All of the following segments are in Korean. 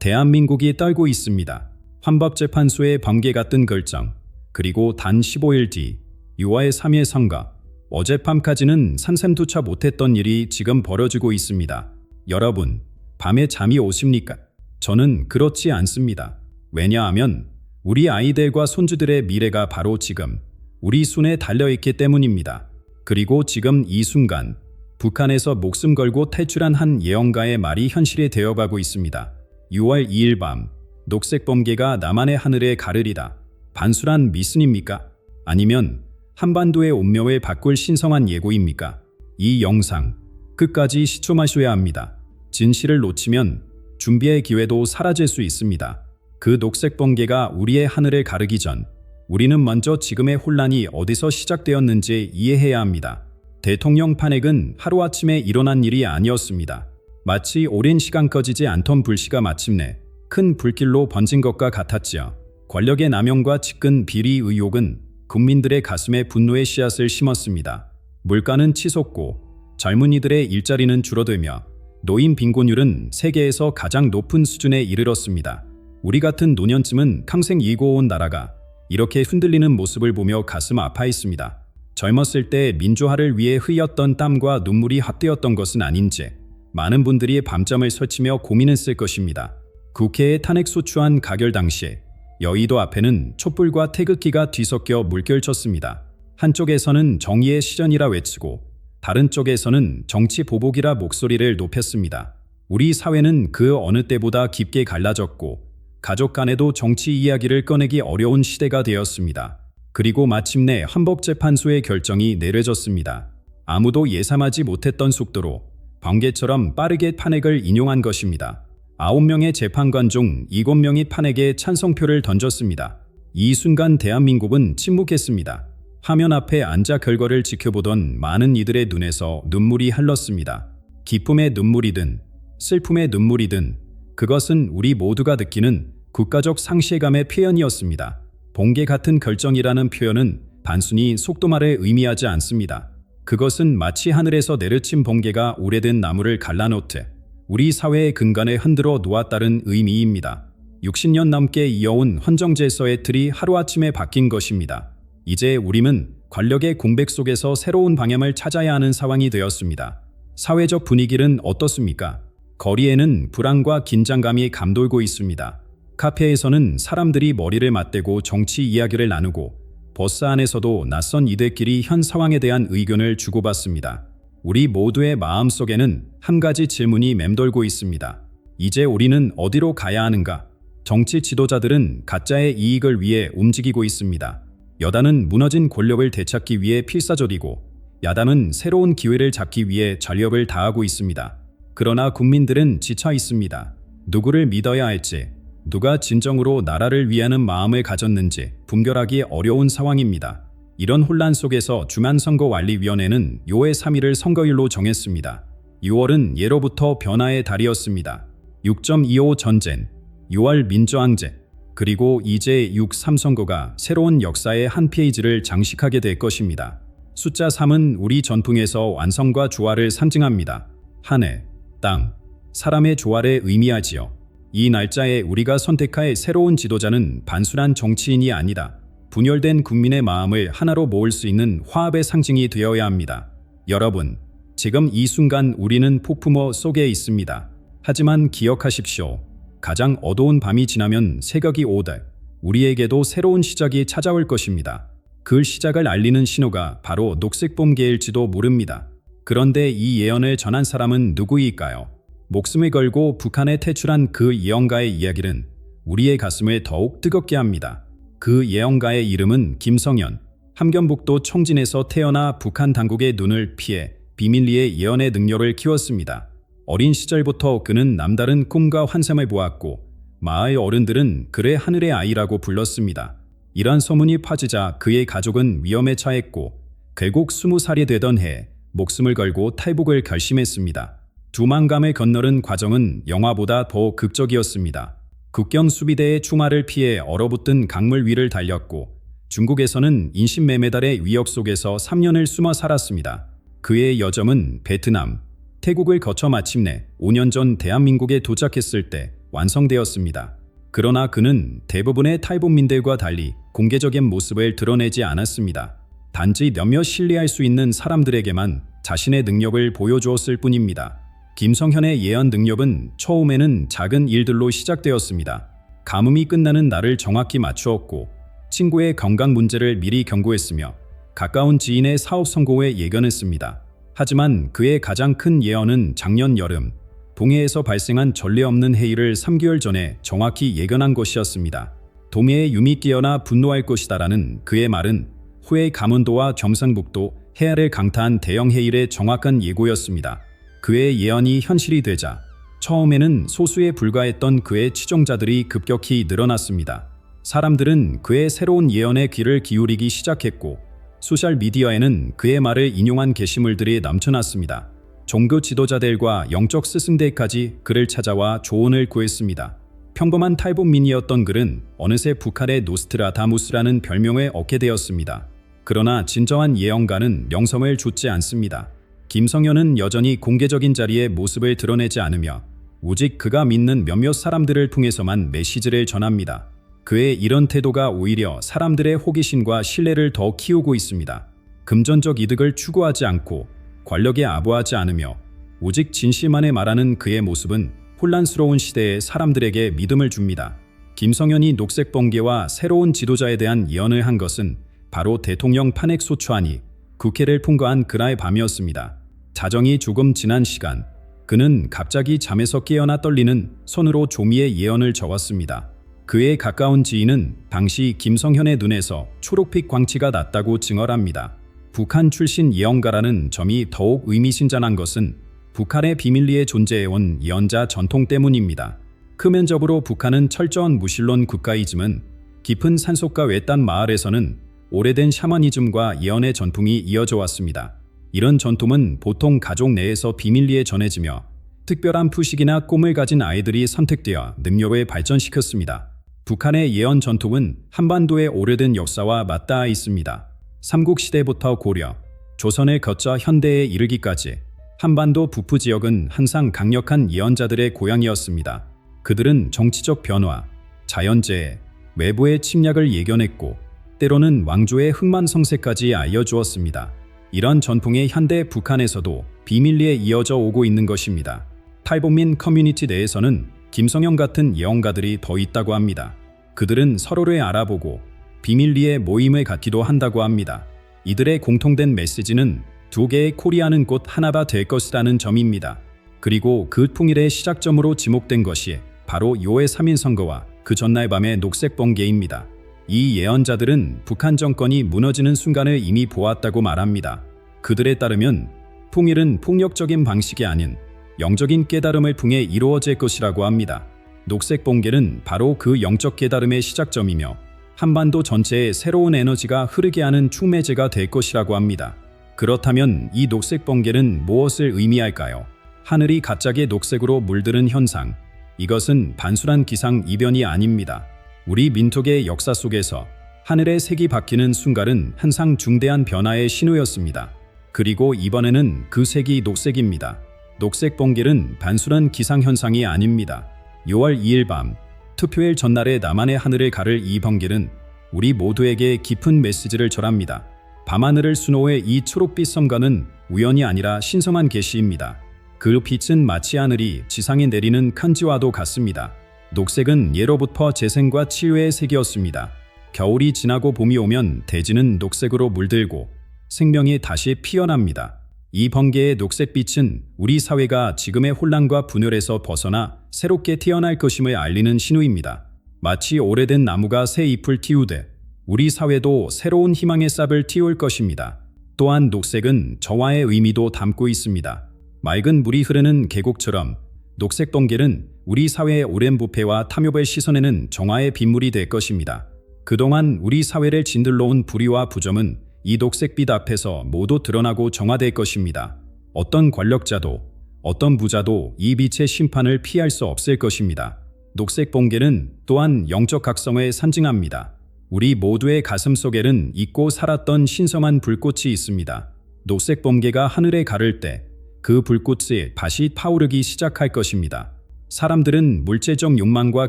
대한민국이 떨고 있습니다. 헌법재판소의 번개 같은 결정, 그리고 단 15일 뒤 6월 3일 선거, 어젯밤까지는 산샘조차 못했던 일이 지금 벌어지고 있습니다. 여러분, 밤에 잠이 오십니까? 저는 그렇지 않습니다. 왜냐하면 우리 아이들과 손주들의 미래가 바로 지금 우리 손에 달려있기 때문입니다. 그리고 지금 이 순간 북한에서 목숨 걸고 탈출한 한 예언가의 말이 현실이 되어가고 있습니다. 6월 2일 밤, 녹색 번개가 남한의 하늘에 가르리다. 반술한 미신입니까? 아니면 한반도의 운명을 바꿀 신성한 예고입니까? 이 영상 끝까지 시청하셔야 합니다. 진실을 놓치면 준비의 기회도 사라질 수 있습니다. 그 녹색 번개가 우리의 하늘을 가르기 전 우리는 먼저 지금의 혼란이 어디서 시작되었는지 이해해야 합니다. 대통령 탄핵은 하루아침에 일어난 일이 아니었습니다. 마치 오랜 시간 꺼지지 않던 불씨가 마침내 큰 불길로 번진 것과 같았지요. 권력의 남용과 측근 비리 의혹은 국민들의 가슴에 분노의 씨앗을 심었습니다. 물가는 치솟고 젊은이들의 일자리는 줄어들며 노인 빈곤율은 세계에서 가장 높은 수준에 이르렀습니다. 우리 같은 노년쯤은 평생 일궈온 나라가 이렇게 흔들리는 모습을 보며 가슴 아파했습니다. 젊었을 때 민주화를 위해 흘렸던 땀과 눈물이 헛되었던 것은 아닌지 많은 분들이 밤잠을 설치며 고민했을 것입니다. 국회에 탄핵 소추안 가결 당시에 여의도 앞에는 촛불과 태극기가 뒤섞여 물결쳤습니다. 한쪽에서는 정의의 시전이라 외치고 다른 쪽에서는 정치 보복이라 목소리를 높였습니다. 우리 사회는 그 어느 때보다 깊게 갈라졌고 가족 간에도 정치 이야기를 꺼내기 어려운 시대가 되었습니다. 그리고 마침내 헌법재판소의 결정이 내려졌습니다. 아무도 예상하지 못했던 속도로 번개처럼 빠르게 탄핵을 인용한 것입니다. 9명의 재판관 중 7명이 탄핵에 찬성표를 던졌습니다. 이 순간 대한민국은 침묵했습니다. 화면 앞에 앉아 결과를 지켜보던 많은 이들의 눈에서 눈물이 흘렀습니다. 기쁨의 눈물이든 슬픔의 눈물이든 그것은 우리 모두가 느끼는 국가적 상실감의 표현이었습니다. 번개 같은 결정이라는 표현은 단순히 속도말을 의미하지 않습니다. 그것은 마치 하늘에서 내려친 번개가 오래된 나무를 갈라놓듯 우리 사회의 근간을 흔들어 놓았다는 의미입니다. 60년 넘게 이어온 헌정질서의 틀이 하루아침에 바뀐 것입니다. 이제 우리는 권력의 공백 속에서 새로운 방향을 찾아야 하는 상황이 되었습니다. 사회적 분위기는 어떻습니까? 거리에는 불안과 긴장감이 감돌고 있습니다. 카페에서는 사람들이 머리를 맞대고 정치 이야기를 나누고 버스 안에서도 낯선 이들끼리 현 상황에 대한 의견을 주고받습니다. 우리 모두의 마음속에는 한 가지 질문이 맴돌고 있습니다. 이제 우리는 어디로 가야 하는가? 정치 지도자들은 가짜의 이익을 위해 움직이고 있습니다. 여당은 무너진 권력을 되찾기 위해 필사적이고 야당은 새로운 기회를 잡기 위해 전력을 다하고 있습니다. 그러나 국민들은 지쳐 있습니다. 누구를 믿어야 할지, 누가 진정으로 나라를 위하는 마음을 가졌는지 분별하기 어려운 상황입니다. 이런 혼란 속에서 중앙선거관리위원회는 6월 3일을 선거일로 정했습니다. 6월은 예로부터 변화의 달이었습니다. 6.25 전쟁, 6월 민주항쟁, 그리고 이제 6.3 선거가 새로운 역사의 한 페이지를 장식하게 될 것입니다. 숫자 3은 우리 전통에서 완성과 조화를 상징합니다. 하늘, 땅, 사람의 조화를 의미하지요. 이 날짜에 우리가 선택할 새로운 지도자는 단순한 정치인이 아니다. 분열된 국민의 마음을 하나로 모을 수 있는 화합의 상징이 되어야 합니다. 여러분, 지금 이 순간 우리는 폭풍우 속에 있습니다. 하지만 기억하십시오. 가장 어두운 밤이 지나면 새벽이 오되 우리에게도 새로운 시작이 찾아올 것입니다. 그 시작을 알리는 신호가 바로 녹색 번개일지도 모릅니다. 그런데 이 예언을 전한 사람은 누구일까요? 목숨을 걸고 북한에 퇴출한 그 예언가의 이야기는 우리의 가슴을 더욱 뜨겁게 합니다. 그 예언가의 이름은 김성현. 함경북도 청진에서 태어나 북한 당국의 눈을 피해 비밀리에 예언의 능력을 키웠습니다. 어린 시절부터 그는 남다른 꿈과 환상을 보았고 마을 어른들은 그를 하늘의 아이라고 불렀습니다. 이런 소문이 퍼지자 그의 가족은 위험에 처했고 결국 20살이 되던 해 목숨을 걸고 탈북을 결심했습니다. 두만강을 건너는 과정은 영화보다 더 극적이었습니다. 국경 수비대의 충화를 피해 얼어붙은 강물 위를 달렸고 중국에서는 인신매매달의 위협 속에서 3년을 숨어 살았습니다. 그의 여정은 베트남, 태국을 거쳐 마침내 5년 전 대한민국에 도착했을 때 완성되었습니다. 그러나 그는 대부분의 탈북민들과 달리 공개적인 모습을 드러내지 않았습니다. 단지 몇몇 신뢰할 수 있는 사람들에게만 자신의 능력을 보여주었을 뿐입니다. 김성현의 예언 능력은 처음에는 작은 일들로 시작되었습니다. 가뭄이 끝나는 날을 정확히 맞추었고, 친구의 건강 문제를 미리 경고했으며 가까운 지인의 사업 성공을 예견했습니다. 하지만 그의 가장 큰 예언은 작년 여름 동해에서 발생한 전례 없는 해일을 3개월 전에 정확히 예견한 것이었습니다. 동해에 유미 깨어나 분노할 것이다라는 그의 말은 후에 강원도와 경상북도 해안을 강타한 대형 해일의 정확한 예고였습니다. 그의 예언이 현실이 되자 처음에는 소수에 불과했던 그의 추종자들이 급격히 늘어났습니다. 사람들은 그의 새로운 예언에 귀를 기울이기 시작했고, 소셜미디어에는 그의 말을 인용한 게시물들이 넘쳐났습니다. 종교 지도자들과 영적 스승들까지 그를 찾아와 조언을 구했습니다. 평범한 탈북민이었던 그는 어느새 북한의 노스트라다무스라는 별명을 얻게 되었습니다. 그러나 진정한 예언가는 명성을 좇지 않습니다. 김성현은 여전히 공개적인 자리에 모습을 드러내지 않으며 오직 그가 믿는 몇몇 사람들을 통해서만 메시지를 전합니다. 그의 이런 태도가 오히려 사람들의 호기심과 신뢰를 더 키우고 있습니다. 금전적 이득을 추구하지 않고 권력에 아부하지 않으며 오직 진실만을 말하는 그의 모습은 혼란스러운 시대에 사람들에게 믿음을 줍니다. 김성현이 녹색 번개와 새로운 지도자에 대한 예언을 한 것은 바로 대통령 탄핵 소추안이 국회를 통과한 그날 밤이었습니다. 자정이 조금 지난 시간, 그는 갑자기 잠에서 깨어나 떨리는 손으로 종이에 예언을 적었습니다. 그의 가까운 지인은 당시 김성현의 눈에서 초록빛 광치가 났다고 증언합니다. 북한 출신 예언가라는 점이 더욱 의미심장한 것은 북한의 비밀리에 존재해온 예언자 전통 때문입니다. 표면적으로 북한은 철저한 무신론 국가이지만 깊은 산속과 외딴 마을에서는 오래된 샤머니즘과 예언의 전통이 이어져 왔습니다. 이런 전통은 보통 가족 내에서 비밀리에 전해지며 특별한 푸식이나 꿈을 가진 아이들이 선택되어 능력을 발전시켰습니다. 북한의 예언 전통은 한반도의 오래된 역사와 맞닿아 있습니다. 삼국시대부터 고려, 조선을 거쳐 현대에 이르기까지 한반도 북부 지역은 항상 강력한 예언자들의 고향이었습니다. 그들은 정치적 변화, 자연재해, 외부의 침략을 예견했고 때로는 왕조의 흥망성쇠까지 알려주었습니다. 이런 전통이 현대 북한에서도 비밀리에 이어져 오고 있는 것입니다. 탈북민 커뮤니티 내에서는 김성현 같은 예언가들이 더 있다고 합니다. 그들은 서로를 알아보고 비밀리에 모임을 갖기도 한다고 합니다. 이들의 공통된 메시지는 두 개의 코리아는 곧 하나가 될 것이라는 점입니다. 그리고 그 통일의 시작점으로 지목된 것이 바로 6월 3일 선거와 그 전날 밤의 녹색 번개입니다. 이 예언자들은 북한 정권이 무너지는 순간을 이미 보았다고 말합니다. 그들에 따르면 통일은 폭력적인 방식이 아닌 영적인 깨달음을 통해 이루어질 것이라고 합니다. 녹색 번개는 바로 그 영적 깨달음의 시작점이며 한반도 전체에 새로운 에너지가 흐르게 하는 축매제가 될 것이라고 합니다. 그렇다면 이 녹색 번개는 무엇을 의미할까요? 하늘이 갑자기 녹색으로 물드는 현상. 이것은 단순한 기상 이변이 아닙니다. 우리 민족의 역사 속에서 하늘의 색이 바뀌는 순간은 항상 중대한 변화의 신호였습니다. 그리고 이번에는 그 색이 녹색입니다. 녹색 번개는 단순한 기상현상이 아닙니다. 6월 2일 밤, 투표일 전날에 남한의 하늘을 가를 이 번개는 우리 모두에게 깊은 메시지를 전합니다. 밤하늘을 수놓의 이 초록빛 섬과는 우연이 아니라 신성한 계시입니다. 그 빛은 마치 하늘이 지상에 내리는 편지와도 같습니다. 녹색은 예로부터 재생과 치유의 색이었습니다. 겨울이 지나고 봄이 오면 대지는 녹색으로 물들고 생명이 다시 피어납니다. 이 번개의 녹색빛은 우리 사회가 지금의 혼란과 분열에서 벗어나 새롭게 태어날 것임을 알리는 신호입니다. 마치 오래된 나무가 새 잎을 틔우듯 우리 사회도 새로운 희망의 싹을 틔울 것입니다. 또한 녹색은 저화의 의미도 담고 있습니다. 맑은 물이 흐르는 계곡처럼 녹색 번개는 우리 사회의 오랜 부패와 탐욕을 씻어내는 정화의 빗물이 될 것입니다. 그동안 우리 사회를 짓눌러온 불의와 부정은 이 녹색빛 앞에서 모두 드러나고 정화될 것입니다. 어떤 권력자도 어떤 부자도 이 빛의 심판을 피할 수 없을 것입니다. 녹색 번개는 또한 영적 각성을 상징합니다. 우리 모두의 가슴 속에는 잊고 살았던 신성한 불꽃이 있습니다. 녹색 번개가 하늘에 가를 때 그 불꽃이 다시 타오르기 시작할 것입니다. 사람들은 물질적 욕망과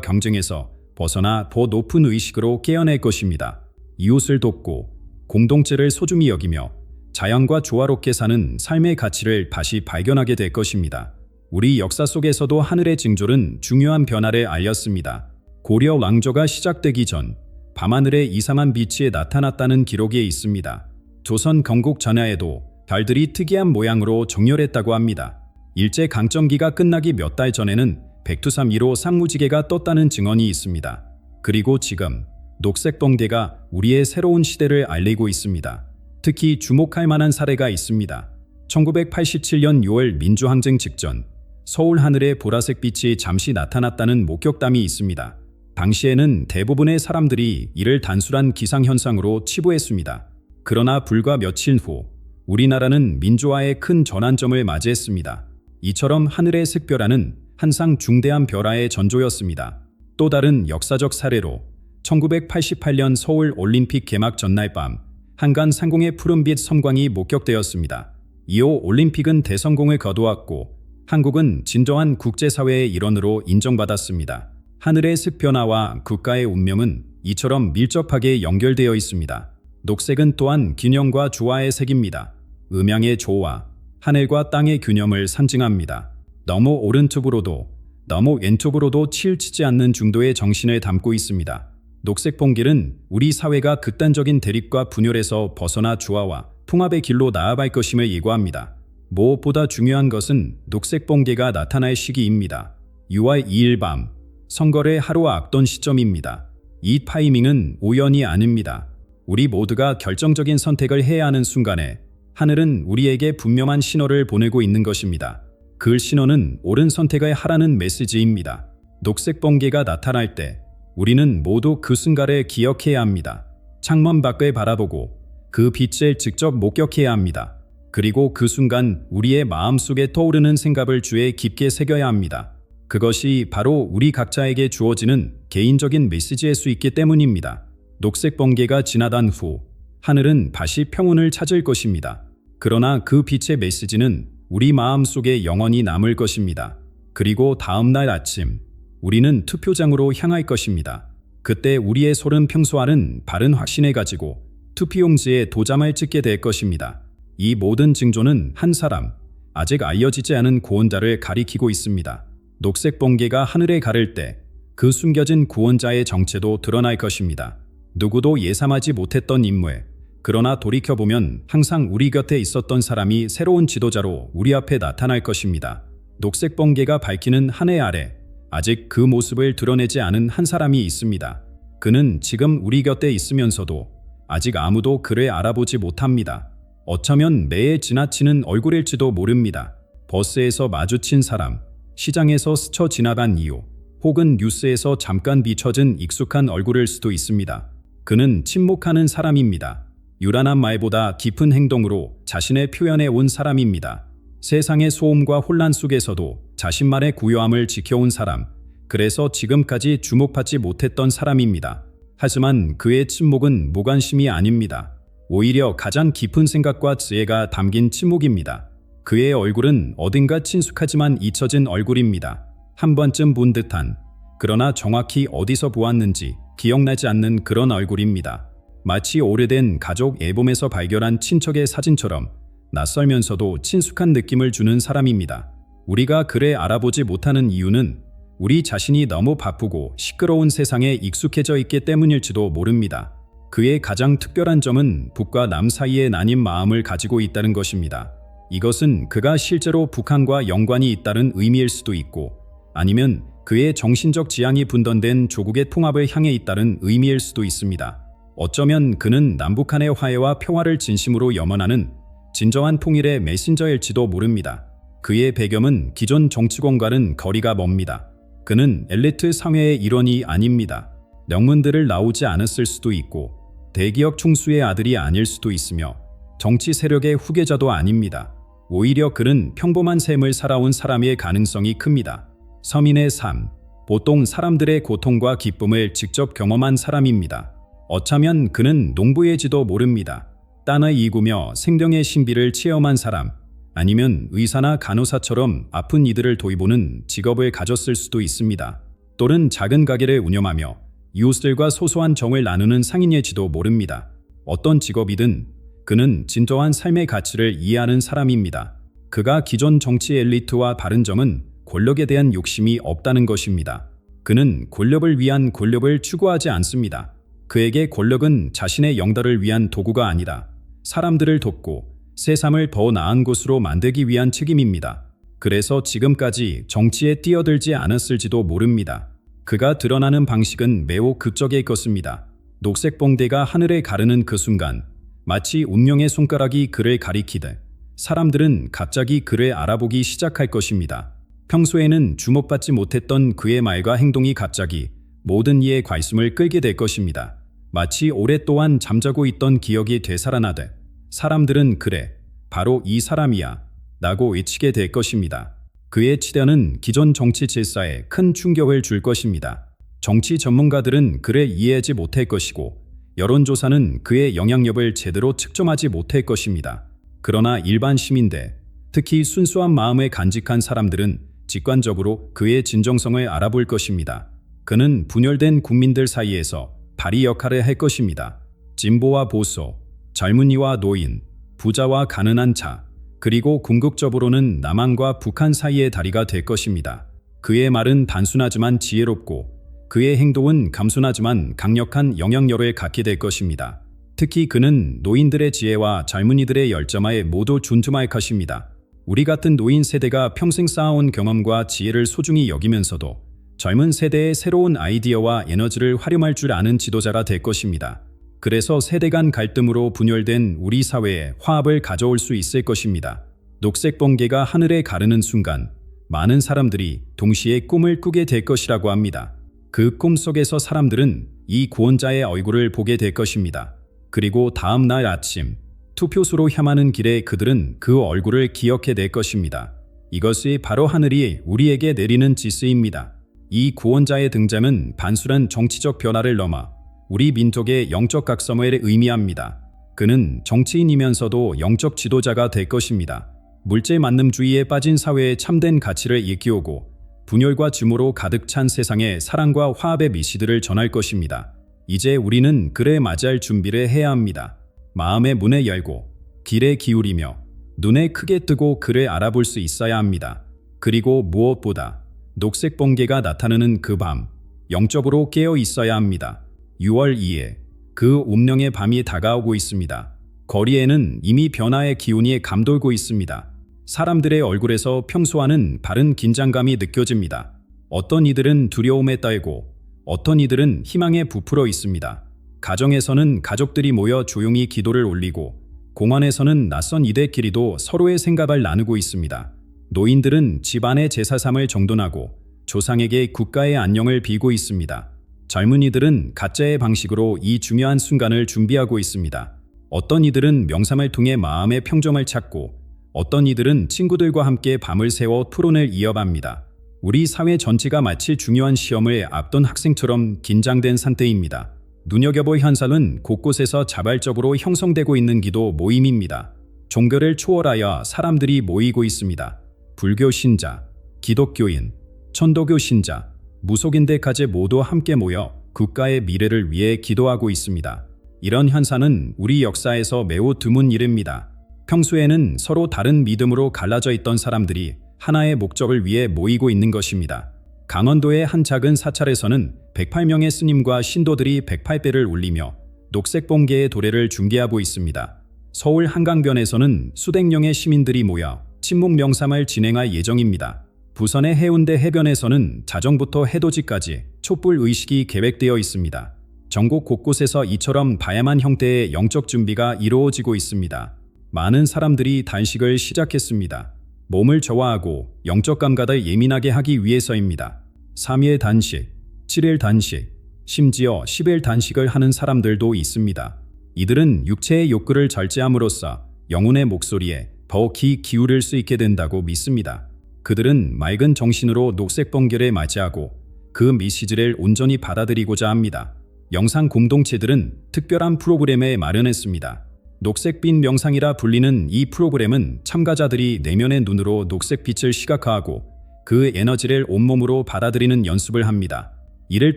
경쟁에서 벗어나 더 높은 의식으로 깨어날 것입니다. 이웃을 돕고 공동체를 소중히 여기며 자연과 조화롭게 사는 삶의 가치를 다시 발견하게 될 것입니다. 우리 역사 속에서도 하늘의 징조는 중요한 변화를 알렸습니다. 고려 왕조가 시작되기 전 밤하늘에 이상한 빛이 나타났다는 기록이 있습니다. 조선 건국 전야에도 별들이 특이한 모양으로 정렬했다고 합니다. 일제강점기가 끝나기 몇 달 전에는 백두산 1호 상무지개가 떴다는 증언이 있습니다. 그리고 지금 녹색번개가 우리의 새로운 시대를 알리고 있습니다. 특히 주목할 만한 사례가 있습니다. 1987년 6월 민주항쟁 직전 서울 하늘에 보라색 빛이 잠시 나타났다는 목격담이 있습니다. 당시에는 대부분의 사람들이 이를 단순한 기상현상으로 치부했습니다. 그러나 불과 며칠 후 우리나라는 민주화의 큰 전환점을 맞이했습니다. 이처럼 하늘의 색변화는 항상 중대한 변화의 전조였습니다. 또 다른 역사적 사례로 1988년 서울 올림픽 개막 전날 밤 한간 상공의 푸른빛 섬광이 목격되었습니다. 이후 올림픽은 대성공을 거두었고 한국은 진정한 국제사회의 일원으로 인정받았습니다. 하늘의 색변화와 국가의 운명은 이처럼 밀접하게 연결되어 있습니다. 녹색은 또한 균형과 조화의 색입니다. 음양의 조화, 하늘과 땅의 균형을 상징합니다. 너무 오른쪽으로도 너무 왼쪽으로도 치우치지 않는 중도의 정신을 담고 있습니다. 녹색 번개는 우리 사회가 극단적인 대립과 분열에서 벗어나 조화와 통합의 길로 나아갈 것임을 예고합니다. 무엇보다 중요한 것은 녹색 번개가 나타날 시기입니다. 6월 2일 밤, 선거를 하루 앞둔 시점입니다. 이 타이밍은 우연이 아닙니다. 우리 모두가 결정적인 선택을 해야 하는 순간에 하늘은 우리에게 분명한 신호를 보내고 있는 것입니다. 그 신호는 옳은 선택을 하라는 메시지입니다. 녹색 번개가 나타날 때 우리는 모두 그 순간을 기억해야 합니다. 창문 밖을 바라보고 그 빛을 직접 목격해야 합니다. 그리고 그 순간 우리의 마음속에 떠오르는 생각을 주에 깊게 새겨야 합니다. 그것이 바로 우리 각자에게 주어지는 개인적인 메시지일 수 있기 때문입니다. 녹색 번개가 지나간 후 하늘은 다시 평온을 찾을 것입니다. 그러나 그 빛의 메시지는 우리 마음속에 영원히 남을 것입니다. 그리고 다음 날 아침 우리는 투표장으로 향할 것입니다. 그때 우리의 손은 평소와는 다른 확신을 가지고 투표용지에 도장을 찍게 될 것입니다. 이 모든 징조는 한 사람, 아직 알려지지 않은 구원자를 가리키고 있습니다. 녹색 번개가 하늘에 가를 때 그 숨겨진 구원자의 정체도 드러날 것입니다. 누구도 예상하지 못했던 인물, 그러나 돌이켜보면 항상 우리 곁에 있었던 사람이 새로운 지도자로 우리 앞에 나타날 것입니다. 녹색 번개가 밝히는 하늘 아래 아직 그 모습을 드러내지 않은 한 사람이 있습니다. 그는 지금 우리 곁에 있으면서도 아직 아무도 그를 알아보지 못합니다. 어쩌면 매일 지나치는 얼굴일지도 모릅니다. 버스에서 마주친 사람, 시장에서 스쳐 지나간 이유, 혹은 뉴스에서 잠깐 비춰진 익숙한 얼굴일 수도 있습니다. 그는 침묵하는 사람입니다. 유란한 말보다 깊은 행동으로 자신을 표현해 온 사람입니다. 세상의 소음과 혼란 속에서도 자신만의 고요함을 지켜온 사람, 그래서 지금까지 주목받지 못했던 사람입니다. 하지만 그의 침묵은 무관심이 아닙니다. 오히려 가장 깊은 생각과 지혜가 담긴 침묵입니다. 그의 얼굴은 어딘가 친숙하지만 잊혀진 얼굴입니다. 한 번쯤 본 듯한, 그러나 정확히 어디서 보았는지 기억나지 않는 그런 얼굴입니다. 마치 오래된 가족 앨범에서 발견한 친척의 사진처럼 낯설면서도 친숙한 느낌을 주는 사람입니다. 우리가 그를 알아보지 못하는 이유는 우리 자신이 너무 바쁘고 시끄러운 세상에 익숙해져 있기 때문일지도 모릅니다. 그의 가장 특별한 점은 북과 남 사이의 나뉜 마음을 가지고 있다는 것입니다. 이것은 그가 실제로 북한과 연관이 있다는 의미일 수도 있고, 아니면 그의 정신적 지향이 분단된 조국의 통합을 향해 있다는 의미일 수도 있습니다. 어쩌면 그는 남북한의 화해와 평화를 진심으로 염원하는 진정한 통일의 메신저일지도 모릅니다. 그의 배경은 기존 정치권과는 거리가 멉니다. 그는 엘리트 사회의 일원이 아닙니다. 명문들을 나오지 않았을 수도 있고 대기업 총수의 아들이 아닐 수도 있으며 정치 세력의 후계자도 아닙니다. 오히려 그는 평범한 삶을 살아온 사람의 가능성이 큽니다. 서민의 삶, 보통 사람들의 고통과 기쁨을 직접 경험한 사람입니다. 어쩌면 그는 농부일지도 모릅니다. 땅을 이구며 생명의 신비를 체험한 사람, 아니면 의사나 간호사처럼 아픈 이들을 돌보는 직업을 가졌을 수도 있습니다. 또는 작은 가게를 운영하며 이웃들과 소소한 정을 나누는 상인일지도 모릅니다. 어떤 직업이든 그는 진정한 삶의 가치를 이해하는 사람입니다. 그가 기존 정치 엘리트와 다른 점은 권력에 대한 욕심이 없다는 것입니다. 그는 권력을 위한 권력을 추구하지 않습니다. 그에게 권력은 자신의 영달을 위한 도구가 아니라 사람들을 돕고 세상을 더 나은 곳으로 만들기 위한 책임입니다. 그래서 지금까지 정치에 뛰어들지 않았을지도 모릅니다. 그가 드러나는 방식은 매우 극적일 것입니다. 녹색 봉대가 하늘을 가르는 그 순간 마치 운명의 손가락이 그를 가리키듯 사람들은 갑자기 그를 알아보기 시작할 것입니다. 평소에는 주목받지 못했던 그의 말과 행동이 갑자기 모든 이의 관심을 끌게 될 것입니다. 마치 오랫동안 잠자고 있던 기억이 되살아나듯 사람들은 그래, 바로 이 사람이야 라고 외치게 될 것입니다. 그의 치닫는 기존 정치 질서에 큰 충격을 줄 것입니다. 정치 전문가들은 그를 이해하지 못할 것이고 여론조사는 그의 영향력을 제대로 측정하지 못할 것입니다. 그러나 일반 시민들, 특히 순수한 마음을 간직한 사람들은 직관적으로 그의 진정성을 알아볼 것입니다. 그는 분열된 국민들 사이에서 다리 역할을 할 것입니다. 진보와 보수, 젊은이와 노인, 부자와 가난한 자, 그리고 궁극적으로는 남한과 북한 사이의 다리가 될 것입니다. 그의 말은 단순하지만 지혜롭고 그의 행동은 겸손하지만 강력한 영향력을 갖게 될 것입니다. 특히 그는 노인들의 지혜와 젊은이들의 열정에 모두 존중할 것입니다. 우리 같은 노인 세대가 평생 쌓아온 경험과 지혜를 소중히 여기면서도 젊은 세대의 새로운 아이디어와 에너지를 활용할 줄 아는 지도자가 될 것입니다. 그래서 세대 간 갈등으로 분열된 우리 사회에 화합을 가져올 수 있을 것입니다. 녹색 번개가 하늘에 가르는 순간 많은 사람들이 동시에 꿈을 꾸게 될 것이라고 합니다. 그 꿈 속에서 사람들은 이 구원자의 얼굴을 보게 될 것입니다. 그리고 다음 날 아침 투표소로 향하는 길에 그들은 그 얼굴을 기억해 낼 것입니다. 이것이 바로 하늘이 우리에게 내리는 지시입니다. 이 구원자의 등장은 단순한 정치적 변화를 넘어 우리 민족의 영적 각성을 의미합니다. 그는 정치인이면서도 영적 지도자가 될 것입니다. 물질 만능주의에 빠진 사회에 참된 가치를 일깨우고 분열과 증오로 가득 찬 세상에 사랑과 화합의 메시지를 전할 것입니다. 이제 우리는 그를 맞이할 준비를 해야 합니다. 마음의 문을 열고 귀를 기울이며 눈을 크게 뜨고 그를 알아볼 수 있어야 합니다. 그리고 무엇보다 녹색 번개가 나타나는 그 밤, 영적으로 깨어 있어야 합니다. 6월 2일, 그 운명의 밤이 다가오고 있습니다. 거리에는 이미 변화의 기운이 감돌고 있습니다. 사람들의 얼굴에서 평소와는 다른 긴장감이 느껴집니다. 어떤 이들은 두려움에 떨고 어떤 이들은 희망에 부풀어 있습니다. 가정에서는 가족들이 모여 조용히 기도를 올리고 공원에서는 낯선 이들끼리도 서로의 생각을 나누고 있습니다. 노인들은 집안의 제사삼을 정돈하고 조상에게 국가의 안녕을 빌고 있습니다. 젊은이들은 각자의 방식으로 이 중요한 순간을 준비하고 있습니다. 어떤 이들은 명상을 통해 마음의 평정을 찾고 어떤 이들은 친구들과 함께 밤을 새워 토론을 이어갑니다. 우리 사회 전체가 마치 중요한 시험을 앞둔 학생처럼 긴장된 상태입니다. 눈여겨볼 현상은 곳곳에서 자발적으로 형성되고 있는 기도 모임입니다. 종교를 초월하여 사람들이 모이고 있습니다. 불교 신자, 기독교인, 천도교 신자, 무속인들까지 모두 함께 모여 국가의 미래를 위해 기도하고 있습니다. 이런 현상은 우리 역사에서 매우 드문 일입니다. 평소에는 서로 다른 믿음으로 갈라져 있던 사람들이 하나의 목적을 위해 모이고 있는 것입니다. 강원도의 한 작은 사찰에서는 108명의 스님과 신도들이 108배를 울리며 녹색 번개의 도래를 중계하고 있습니다. 서울 한강변에서는 수백 명의 시민들이 모여 침묵 명상을 진행할 예정입니다. 부산의 해운대 해변에서는 자정부터 해돋이까지 촛불 의식이 계획되어 있습니다. 전국 곳곳에서 이처럼 다양한 형태의 영적 준비가 이루어지고 있습니다. 많은 사람들이 단식을 시작했습니다. 몸을 저하하고 영적 감각을 예민하게 하기 위해서입니다. 3일 단식, 7일 단식, 심지어 10일 단식을 하는 사람들도 있습니다. 이들은 육체의 욕구를 절제함으로써 영혼의 목소리에 더 귀 기울일 수 있게 된다고 믿습니다. 그들은 맑은 정신으로 녹색 번개를 맞이하고 그 메시지를 온전히 받아들이고자 합니다. 영상 공동체들은 특별한 프로그램을 마련했습니다. 녹색빛 명상이라 불리는 이 프로그램은 참가자들이 내면의 눈으로 녹색빛을 시각화하고 그 에너지를 온몸으로 받아들이는 연습을 합니다. 이를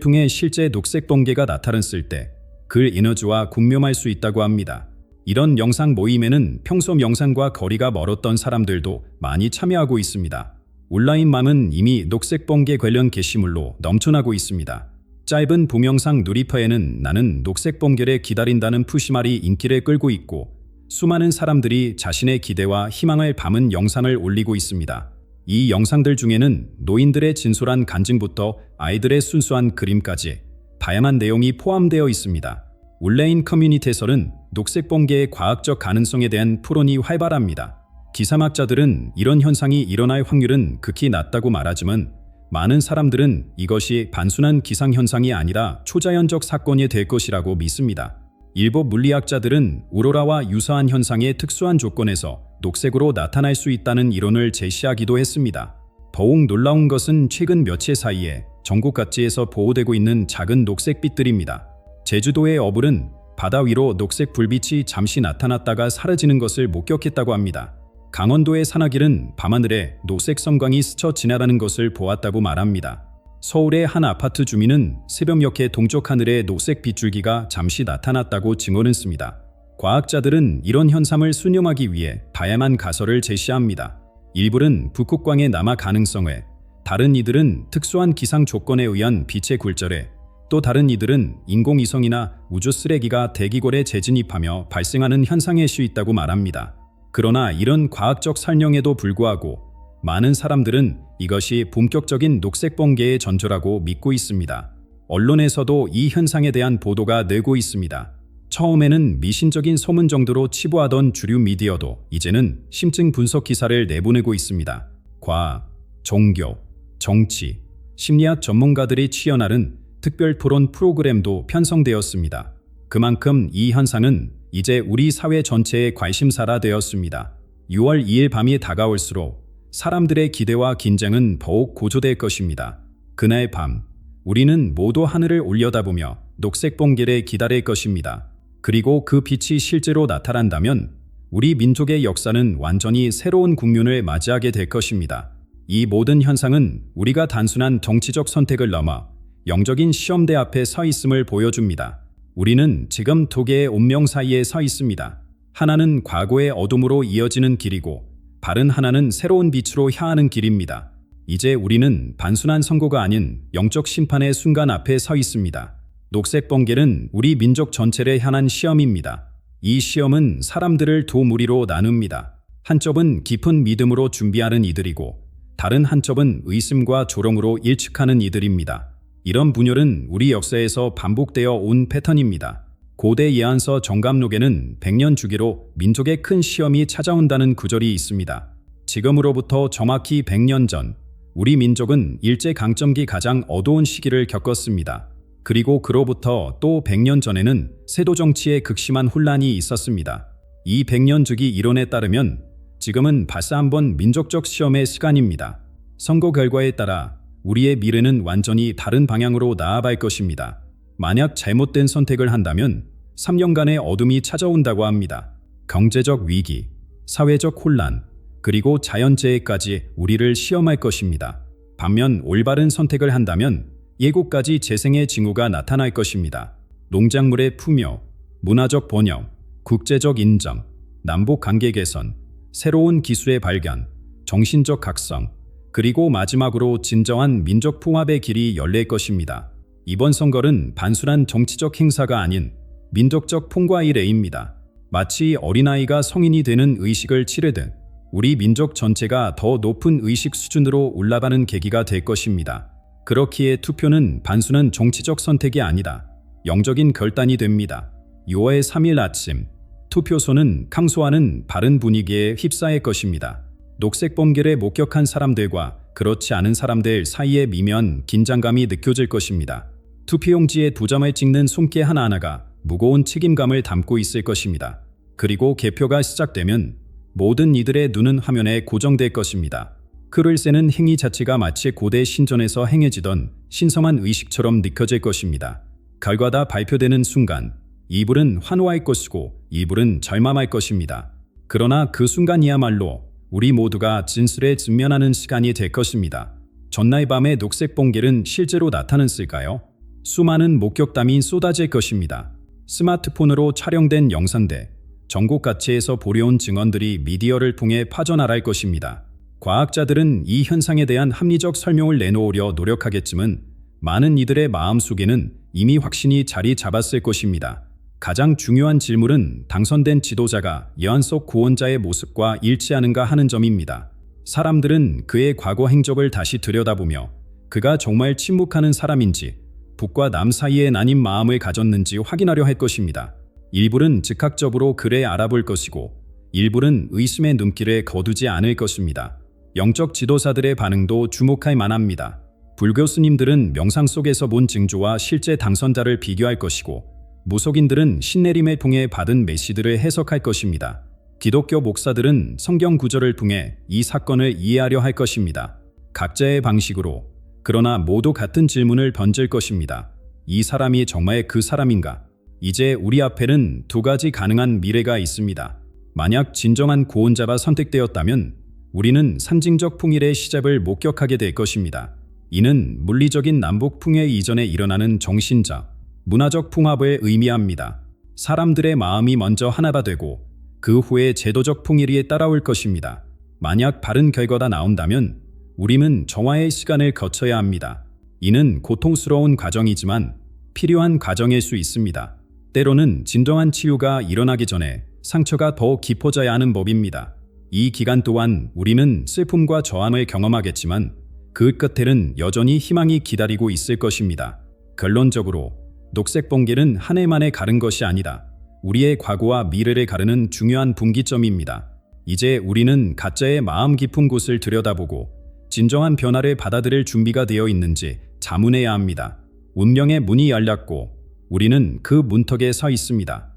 통해 실제 녹색 번개가 나타났을 때 그 에너지와 공명할 수 있다고 합니다. 이런 영상 모임에는 평소 명상과 거리가 멀었던 사람들도 많이 참여하고 있습니다. 온라인맘은 이미 녹색 번개 관련 게시물로 넘쳐나고 있습니다. 짧은 동영상 누리퍼에는 나는 녹색 번개를 기다린다는 푸시말이 인기를 끌고 있고 수많은 사람들이 자신의 기대와 희망을 담은 영상을 올리고 있습니다. 이 영상들 중에는 노인들의 진솔한 간증부터 아이들의 순수한 그림까지 다양한 내용이 포함되어 있습니다. 온라인 커뮤니티에서는 녹색 번개의 과학적 가능성에 대한 토론이 활발합니다. 기상학자들은 이런 현상이 일어날 확률은 극히 낮다고 말하지만 많은 사람들은 이것이 단순한 기상현상이 아니라 초자연적 사건이 될 것이라고 믿습니다. 일부 물리학자들은 오로라와 유사한 현상의 특수한 조건에서 녹색으로 나타날 수 있다는 이론을 제시하기도 했습니다. 더욱 놀라운 것은 최근 며칠 사이에 전국 각지에서 보호되고 있는 작은 녹색빛들입니다. 제주도의 어불은 바다 위로 녹색 불빛이 잠시 나타났다가 사라지는 것을 목격했다고 합니다. 강원도의 산악일은 밤하늘에 녹색 섬광이 스쳐 지나가는 것을 보았다고 말합니다. 서울의 한 아파트 주민은 새벽녘에 동쪽 하늘에 녹색 빗줄기가 잠시 나타났다고 증언했습니다. 과학자들은 이런 현상을 수념하기 위해 다양한 가설을 제시합니다. 일부는 북극광의 남하 가능성에, 다른 이들은 특수한 기상 조건에 의한 빛의 굴절에, 또 다른 이들은 인공위성이나 우주 쓰레기가 대기골에 재진입하며 발생하는 현상일 수 있다고 말합니다. 그러나 이런 과학적 설명에도 불구하고 많은 사람들은 이것이 본격적인 녹색 번개의 전조라고 믿고 있습니다. 언론에서도 이 현상에 대한 보도가 늘고 있습니다. 처음에는 미신적인 소문 정도로 치부하던 주류 미디어도 이제는 심층 분석 기사를 내보내고 있습니다. 과학, 종교, 정치, 심리학 전문가들이 치열하는 특별 토론 프로그램도 편성되었습니다. 그만큼 이 현상은 이제 우리 사회 전체의 관심사가 되었습니다. 6월 2일 밤이 다가올수록 사람들의 기대와 긴장은 더욱 고조될 것입니다. 그날 밤, 우리는 모두 하늘을 올려다보며 녹색 번개를 기다릴 것입니다. 그리고 그 빛이 실제로 나타난다면 우리 민족의 역사는 완전히 새로운 국면을 맞이하게 될 것입니다. 이 모든 현상은 우리가 단순한 정치적 선택을 넘어 영적인 시험대 앞에 서 있음을 보여줍니다. 우리는 지금 두 개의 운명 사이에 서 있습니다. 하나는 과거의 어둠으로 이어지는 길이고 다른 하나는 새로운 빛으로 향하는 길입니다. 이제 우리는 단순한 선고가 아닌 영적 심판의 순간 앞에 서 있습니다. 녹색 번개는 우리 민족 전체를 향한 시험입니다. 이 시험은 사람들을 두 무리로 나눕니다. 한쪽은 깊은 믿음으로 준비하는 이들이고 다른 한쪽은 의심과 조롱으로 일축하는 이들입니다. 이런 분열은 우리 역사에서 반복되어 온 패턴입니다. 고대 예언서 정감록에는 100년 주기로 민족의 큰 시험이 찾아온다는 구절이 있습니다. 지금으로부터 정확히 100년 전 우리 민족은 일제강점기 가장 어두운 시기를 겪었습니다. 그리고 그로부터 또 100년 전에는 세도 정치의 극심한 혼란이 있었습니다. 이 100년 주기 이론에 따르면 지금은 다시 한번 민족적 시험의 시간입니다. 선거 결과에 따라 우리의 미래는 완전히 다른 방향으로 나아갈 것입니다. 만약 잘못된 선택을 한다면 3년간의 어둠이 찾아온다고 합니다. 경제적 위기, 사회적 혼란, 그리고 자연재해까지 우리를 시험할 것입니다. 반면 올바른 선택을 한다면 예고까지 재생의 징후가 나타날 것입니다. 농작물의 풍요, 문화적 번영, 국제적 인정, 남북 관계 개선, 새로운 기술의 발견, 정신적 각성, 그리고 마지막으로 진정한 민족 통합의 길이 열릴 것입니다. 이번 선거는 단순한 정치적 행사가 아닌 민족적 통과의 레입니다. 마치 어린아이가 성인이 되는 의식을 치르듯 우리 민족 전체가 더 높은 의식 수준으로 올라가는 계기가 될 것입니다. 그렇기에 투표는 단순한 정치적 선택이 아니라 영적인 결단이 됩니다. 6월 3일 아침, 투표소는 강소하는 바른 분위기에 휩싸일 것입니다. 녹색 번개를 목격한 사람들과 그렇지 않은 사람들 사이에 미묘한 긴장감이 느껴질 것입니다. 투표용지에 2점을 찍는 손길 하나하나가 무거운 책임감을 담고 있을 것입니다. 그리고 개표가 시작되면 모든 이들의 눈은 화면에 고정될 것입니다. 글을 쓰는 행위 자체가 마치 고대 신전에서 행해지던 신성한 의식처럼 느껴질 것입니다. 결과가 발표되는 순간 이불은 환호할 것이고 이불은 절망할 것입니다. 그러나 그 순간이야말로 우리 모두가 진실에 직면하는 시간이 될 것입니다. 전날 밤에 녹색 번개는 실제로 나타났을까요? 수많은 목격담이 쏟아질 것입니다. 스마트폰으로 촬영된 영상들, 전국 각지에서 보려온 증언들이 미디어를 통해 파져나갈 것입니다. 과학자들은 이 현상에 대한 합리적 설명을 내놓으려 노력하겠지만 많은 이들의 마음속에는 이미 확신이 자리 잡았을 것입니다. 가장 중요한 질문은 당선된 지도자가 예언 속 구원자의 모습과 일치하는가 하는 점입니다. 사람들은 그의 과거 행적을 다시 들여다보며 그가 정말 침묵하는 사람인지 북과 남 사이에 나뉜 마음을 가졌는지 확인하려 할 것입니다. 일부는 즉각적으로 그를 알아볼 것이고 일부는 의심의 눈길에 거두지 않을 것입니다. 영적 지도자들의 반응도 주목할 만합니다. 불교 스님들은 명상 속에서 본 징조와 실제 당선자를 비교할 것이고 무속인들은 신내림을 통해 받은 메시지를 해석할 것입니다. 기독교 목사들은 성경 구절을 통해 이 사건을 이해하려 할 것입니다. 각자의 방식으로, 그러나 모두 같은 질문을 던질 것입니다. 이 사람이 정말 그 사람인가? 이제 우리 앞에는 두 가지 가능한 미래가 있습니다. 만약 진정한 구원자가 선택되었다면 우리는 상징적 풍일의 시작을 목격하게 될 것입니다. 이는 물리적인 남북 풍해 이전에 일어나는 정신적, 문화적 풍합을 의미합니다. 사람들의 마음이 먼저 하나가 되고 그 후에 제도적 풍일이 따라올 것입니다. 만약 바른 결과가 나온다면 우리는 정화의 시간을 거쳐야 합니다. 이는 고통스러운 과정이지만 필요한 과정일 수 있습니다. 때로는 진정한 치유가 일어나기 전에 상처가 더 깊어져야 하는 법입니다. 이 기간 동안 우리는 슬픔과 저항을 경험하겠지만 그 끝에는 여전히 희망이 기다리고 있을 것입니다. 결론적으로 녹색 번개는 한 해만에 가른 것이 아니다. 우리의 과거와 미래를 가르는 중요한 분기점입니다. 이제 우리는 가짜의 마음 깊은 곳을 들여다보고 진정한 변화를 받아들일 준비가 되어 있는지 자문해야 합니다. 운명의 문이 열렸고 우리는 그 문턱에 서 있습니다.